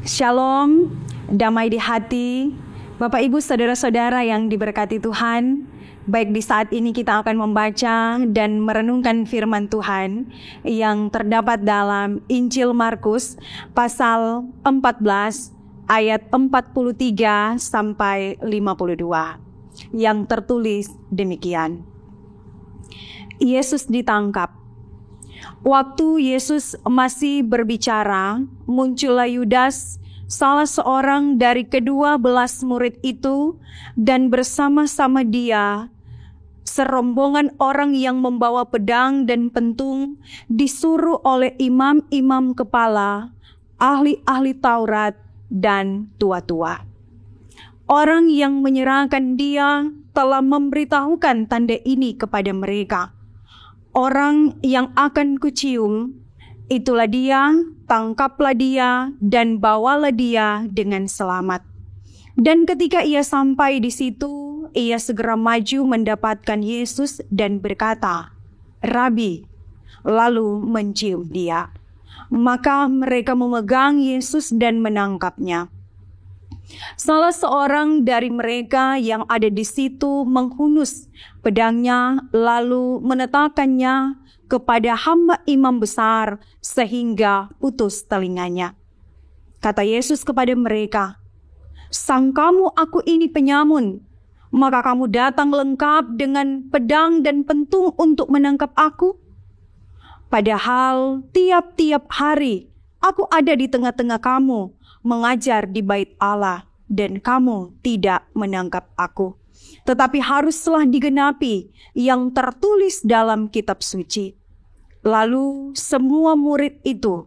Shalom, damai di hati, Bapak Ibu saudara-saudara yang diberkati Tuhan. Baik, di saat ini kita akan membaca dan merenungkan firman Tuhan yang terdapat dalam Injil Markus pasal 14 ayat 43 sampai 52 yang tertulis demikian. Yesus ditangkap. Waktu Yesus masih berbicara, muncullah Yudas, salah seorang dari ke-12 murid itu, dan bersama-sama dia serombongan orang yang membawa pedang dan pentung, disuruh oleh imam-imam kepala, ahli-ahli Taurat, dan tua-tua. Orang yang menyerahkan dia telah memberitahukan tanda ini kepada mereka. Orang yang akan kucium, itulah dia, tangkaplah dia, dan bawalah dia dengan selamat. Dan ketika ia sampai di situ, ia segera maju mendapatkan Yesus dan berkata, "Rabi," lalu mencium dia. Maka mereka memegang Yesus dan menangkapnya. Salah seorang dari mereka yang ada di situ menghunus pedangnya lalu menetakannya kepada hamba imam besar sehingga putus telinganya. Kata Yesus kepada mereka, "Sangkamu aku ini penyamun, maka kamu datang lengkap dengan pedang dan pentung untuk menangkap aku? Padahal tiap-tiap hari aku ada di tengah-tengah kamu, mengajar di bait Allah, dan kamu tidak menangkap aku. Tetapi haruslah digenapi yang tertulis dalam kitab suci." Lalu semua murid itu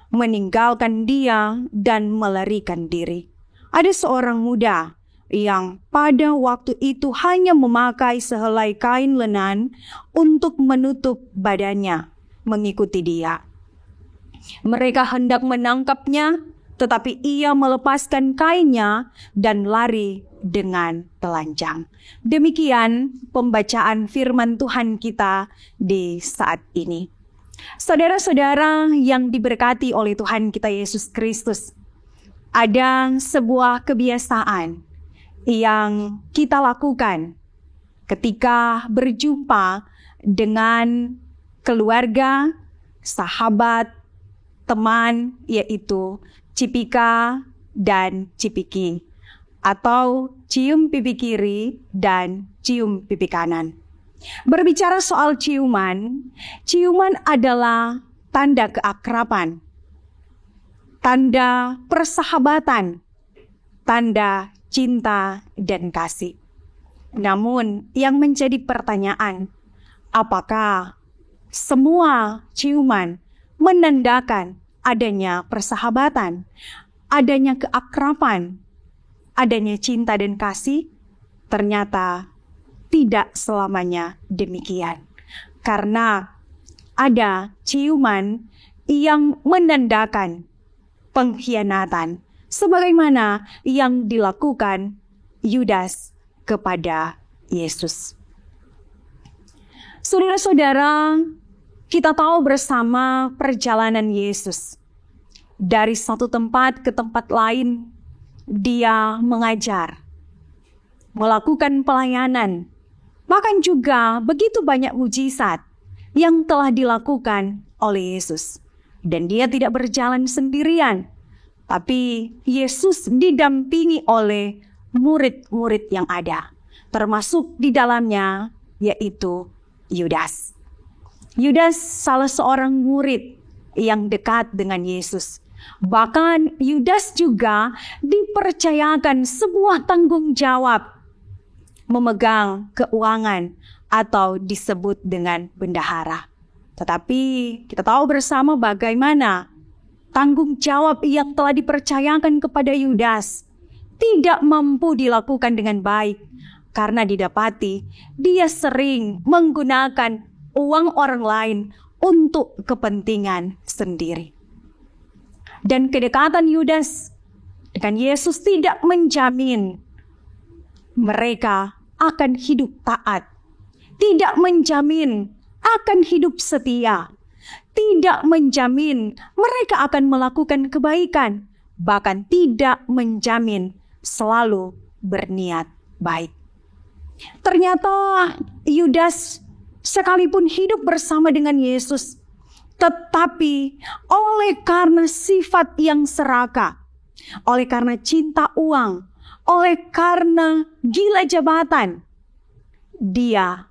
meninggalkan dia dan melarikan diri. Ada seorang muda yang pada waktu itu hanya memakai sehelai kain lenan untuk menutup badannya, mengikuti dia. Mereka hendak menangkapnya, tetapi ia melepaskan kainnya dan lari dengan telanjang. Demikian pembacaan firman Tuhan kita di saat ini. Saudara-saudara yang diberkati oleh Tuhan kita Yesus Kristus, ada sebuah kebiasaan yang kita lakukan ketika berjumpa dengan keluarga, sahabat, teman, yaitu cipika dan cipiki, atau cium pipi kiri dan cium pipi kanan. Berbicara soal ciuman, ciuman adalah tanda keakraban, tanda persahabatan, tanda cinta dan kasih. Namun yang menjadi pertanyaan, apakah semua ciuman menandakan adanya persahabatan, adanya keakraban, adanya cinta dan kasih? Ternyata tidak selamanya demikian. Karena ada ciuman yang menandakan pengkhianatan, sebagaimana yang dilakukan Yudas kepada Yesus. Saudara-saudara, kita tahu bersama perjalanan Yesus. Dari satu tempat ke tempat lain, dia mengajar, melakukan pelayanan, bahkan juga begitu banyak mujizat yang telah dilakukan oleh Yesus. Dan dia tidak berjalan sendirian, tapi Yesus didampingi oleh murid-murid yang ada, termasuk di dalamnya yaitu Yudas. Yudas salah seorang murid yang dekat dengan Yesus. Bahkan Yudas juga dipercayakan sebuah tanggung jawab memegang keuangan atau disebut dengan bendahara. Tetapi kita tahu bersama bagaimana tanggung jawab yang telah dipercayakan kepada Yudas tidak mampu dilakukan dengan baik karena didapati dia sering menggunakan uang orang lain untuk kepentingan sendiri. Dan kedekatan Yudas dengan Yesus tidak menjamin mereka akan hidup taat, tidak menjamin akan hidup setia, tidak menjamin mereka akan melakukan kebaikan, bahkan tidak menjamin selalu berniat baik. Ternyata Yudas sekalipun hidup bersama dengan Yesus, tetapi oleh karena sifat yang serakah, oleh karena cinta uang, oleh karena gila jabatan, dia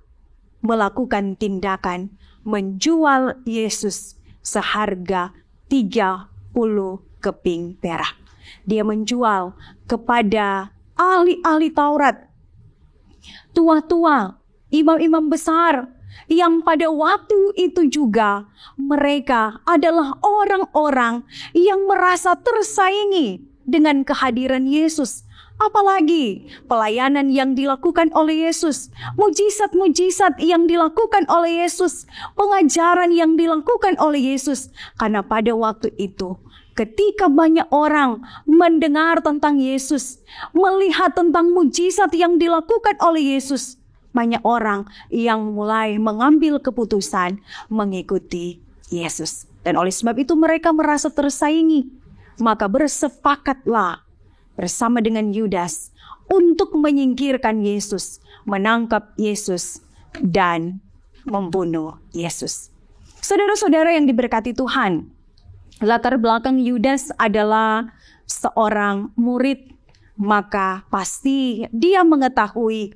melakukan tindakan menjual Yesus seharga 30 keping perak. Dia menjual kepada ahli-ahli Taurat, tua-tua, imam-imam besar, yang pada waktu itu juga mereka adalah orang-orang yang merasa tersaingi dengan kehadiran Yesus. Apalagi pelayanan yang dilakukan oleh Yesus, mujizat-mujizat yang dilakukan oleh Yesus, pengajaran yang dilakukan oleh Yesus. Karena pada waktu itu, ketika banyak orang mendengar tentang Yesus, melihat tentang mujizat yang dilakukan oleh Yesus, banyak orang yang mulai mengambil keputusan mengikuti Yesus. Dan oleh sebab itu mereka merasa tersaingi. Maka bersepakatlah bersama dengan Yudas untuk menyingkirkan Yesus, menangkap Yesus, dan membunuh Yesus. Saudara-saudara yang diberkati Tuhan, latar belakang Yudas adalah seorang murid, maka pasti dia mengetahui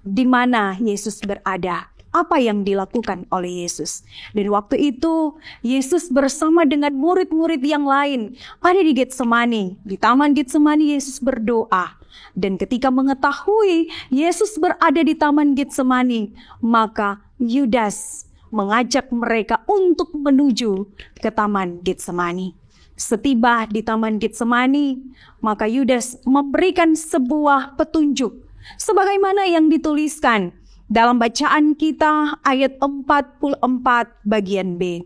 di mana Yesus berada, apa yang dilakukan oleh Yesus. Dan waktu itu Yesus bersama dengan murid-murid yang lain ada di Getsemani. Di Taman Getsemani Yesus berdoa. Dan ketika mengetahui Yesus berada di Taman Getsemani, maka Yudas mengajak mereka untuk menuju ke Taman Getsemani. Setiba di Taman Getsemani, maka Yudas memberikan sebuah petunjuk sebagaimana yang dituliskan dalam bacaan kita ayat 44 bagian B.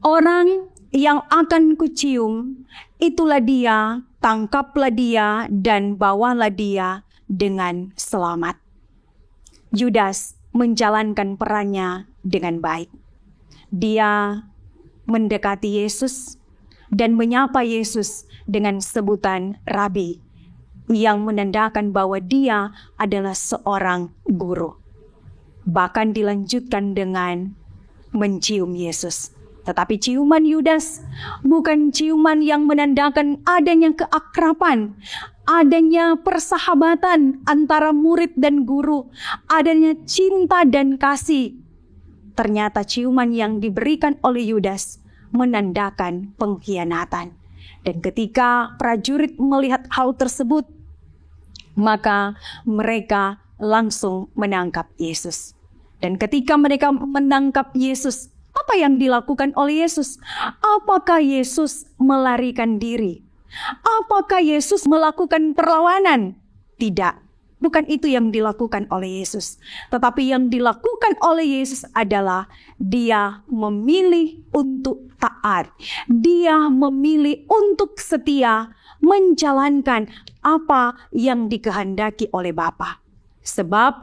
Orang yang akan kucium, itulah dia, tangkaplah dia dan bawalah dia dengan selamat. Yudas menjalankan perannya dengan baik. Dia mendekati Yesus dan menyapa Yesus dengan sebutan Rabi, yang menandakan bahwa dia adalah seorang guru. Bahkan dilanjutkan dengan mencium Yesus. Tetapi ciuman Yudas bukan ciuman yang menandakan adanya keakraban, adanya persahabatan antara murid dan guru, adanya cinta dan kasih. Ternyata ciuman yang diberikan oleh Yudas menandakan pengkhianatan. Dan ketika prajurit melihat hal tersebut, maka mereka langsung menangkap Yesus. Dan ketika mereka menangkap Yesus, apa yang dilakukan oleh Yesus? Apakah Yesus melarikan diri? Apakah Yesus melakukan perlawanan? Tidak, bukan itu yang dilakukan oleh Yesus. Tetapi yang dilakukan oleh Yesus adalah dia memilih untuk taat. Dia memilih untuk setia menjalankan apa yang dikehendaki oleh Bapa. Sebab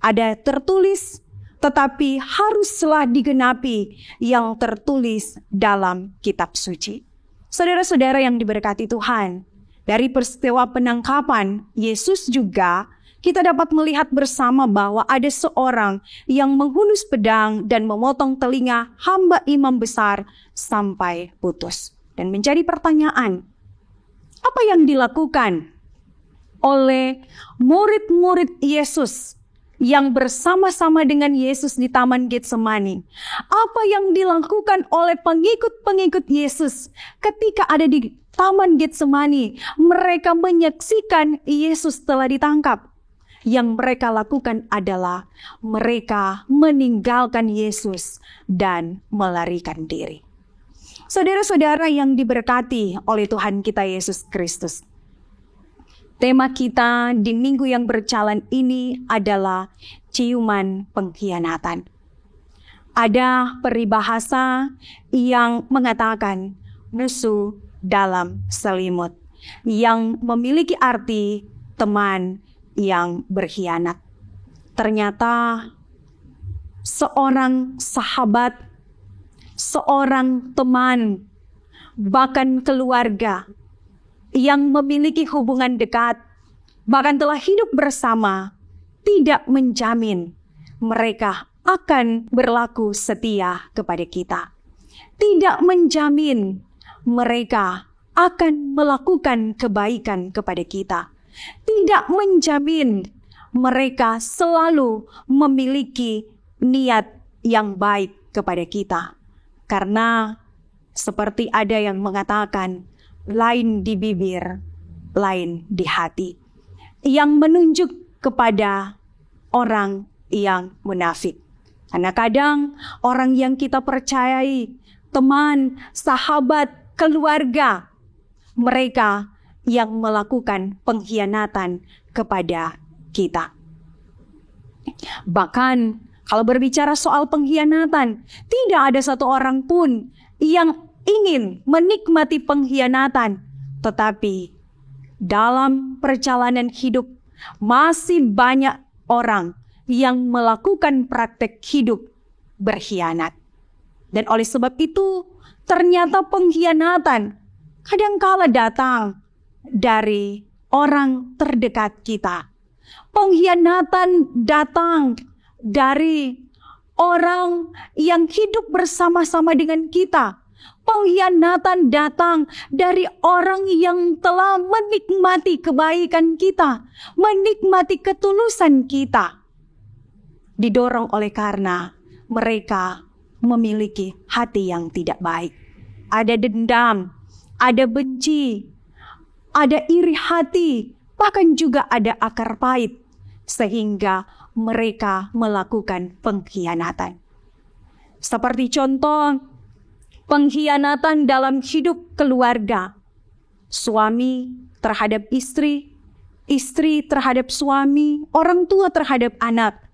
ada tertulis, tetapi haruslah digenapi yang tertulis dalam kitab suci. Saudara-saudara yang diberkati Tuhan, dari peristiwa penangkapan Yesus juga kita dapat melihat bersama bahwa ada seorang yang menghunus pedang dan memotong telinga hamba imam besar sampai putus. Dan menjadi pertanyaan, apa yang dilakukan oleh murid-murid Yesus yang bersama-sama dengan Yesus di Taman Getsemani? Apa yang dilakukan oleh pengikut-pengikut Yesus ketika ada di Taman Getsemani? Mereka menyaksikan Yesus telah ditangkap. Yang mereka lakukan adalah mereka meninggalkan Yesus dan melarikan diri. Saudara-saudara yang diberkati oleh Tuhan kita Yesus Kristus, tema kita di minggu yang berjalan ini adalah ciuman pengkhianatan. Ada peribahasa yang mengatakan musuh dalam selimut, yang memiliki arti teman yang berkhianat. Ternyata seorang sahabat, seorang teman bahkan keluarga yang memiliki hubungan dekat, bahkan telah hidup bersama, tidak menjamin mereka akan berlaku setia kepada kita. Tidak menjamin mereka akan melakukan kebaikan kepada kita. Tidak menjamin mereka selalu memiliki niat yang baik kepada kita. Karena seperti ada yang mengatakan, lain di bibir, lain di hati, yang menunjuk kepada orang yang munafik. Karena kadang orang yang kita percayai, teman, sahabat, keluarga, mereka yang melakukan pengkhianatan kepada kita. Bahkan kalau berbicara soal pengkhianatan, tidak ada satu orang pun yang ingin menikmati pengkhianatan. Tetapi dalam perjalanan hidup masih banyak orang yang melakukan praktek hidup berkhianat. Dan oleh sebab itu, ternyata pengkhianatan kadangkala datang dari orang terdekat kita. Pengkhianatan datang dari orang yang hidup bersama-sama dengan kita. Pengkhianatan datang dari orang yang telah menikmati kebaikan kita, menikmati ketulusan kita. Didorong oleh karena mereka memiliki hati yang tidak baik. Ada dendam, ada benci, ada iri hati, bahkan juga ada akar pahit, sehingga mereka melakukan pengkhianatan. Seperti contoh, pengkhianatan dalam hidup keluarga. Suami terhadap istri, istri terhadap suami, orang tua terhadap anak.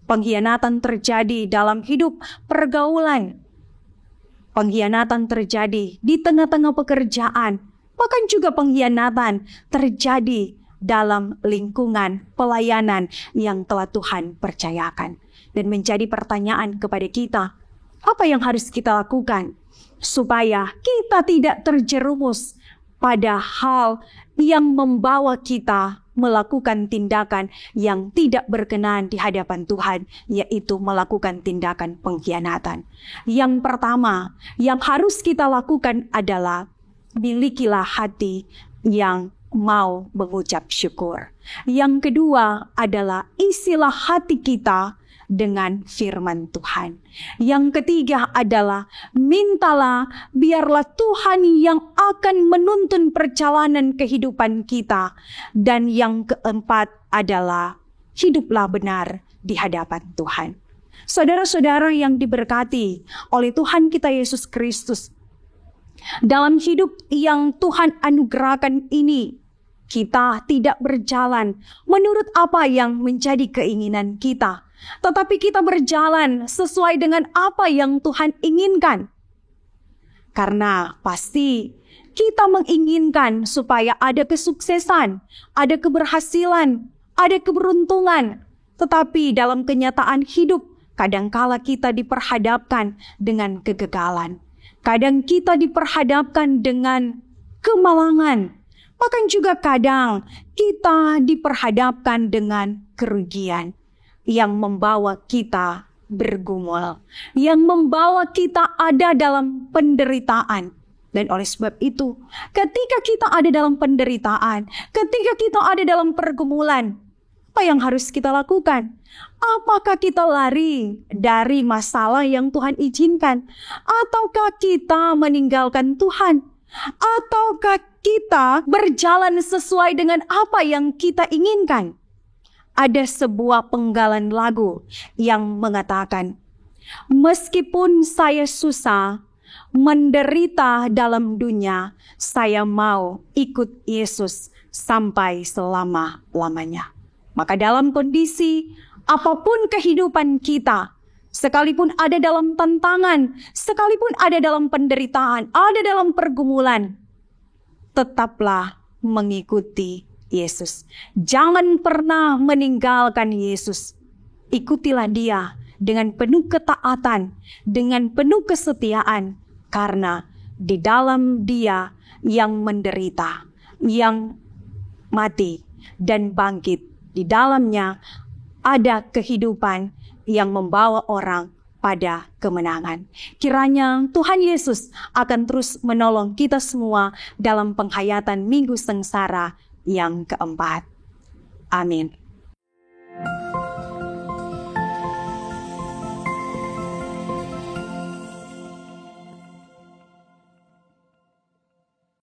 Pengkhianatan terjadi dalam hidup pergaulan. Pengkhianatan terjadi di tengah-tengah pekerjaan. Bahkan juga pengkhianatan terjadi dalam lingkungan pelayanan yang telah Tuhan percayakan. Dan menjadi pertanyaan kepada kita, apa yang harus kita lakukan supaya kita tidak terjerumus pada hal yang membawa kita melakukan tindakan yang tidak berkenan di hadapan Tuhan, yaitu melakukan tindakan pengkhianatan. Yang pertama yang harus kita lakukan adalah milikilah hati yang mau mengucap syukur. Yang kedua adalah isilah hati kita dengan firman Tuhan. Yang ketiga adalah mintalah biarlah Tuhan yang akan menuntun perjalanan kehidupan kita. Dan yang keempat adalah hiduplah benar di hadapan Tuhan. Saudara-saudara yang diberkati oleh Tuhan kita Yesus Kristus, dalam hidup yang Tuhan anugerahkan ini, kita tidak berjalan menurut apa yang menjadi keinginan kita, tetapi kita berjalan sesuai dengan apa yang Tuhan inginkan. Karena pasti kita menginginkan supaya ada kesuksesan, ada keberhasilan, ada keberuntungan. Tetapi dalam kenyataan hidup, kadangkala kita diperhadapkan dengan kegagalan. Kadang kita diperhadapkan dengan kemalangan. Bahkan juga kadang kita diperhadapkan dengan kerugian yang membawa kita bergumul, yang membawa kita ada dalam penderitaan. Dan oleh sebab itu, ketika kita ada dalam penderitaan, ketika kita ada dalam pergumulan, apa yang harus kita lakukan? Apakah kita lari dari masalah yang Tuhan izinkan? Ataukah kita meninggalkan Tuhan? Ataukah kita berjalan sesuai dengan apa yang kita inginkan? Ada sebuah penggalan lagu yang mengatakan, meskipun saya susah, menderita dalam dunia, saya mau ikut Yesus sampai selama-lamanya. Maka dalam kondisi apapun kehidupan kita, sekalipun ada dalam tantangan, sekalipun ada dalam penderitaan, ada dalam pergumulan, tetaplah mengikuti Yesus. Jangan pernah meninggalkan Yesus. Ikutilah Dia dengan penuh ketaatan, dengan penuh kesetiaan, karena di dalam Dia yang menderita, yang mati dan bangkit. Di dalamnya ada kehidupan yang membawa orang pada kemenangan. Kiranya Tuhan Yesus akan terus menolong kita semua dalam penghayatan Minggu Sengsara yang keempat. Amin.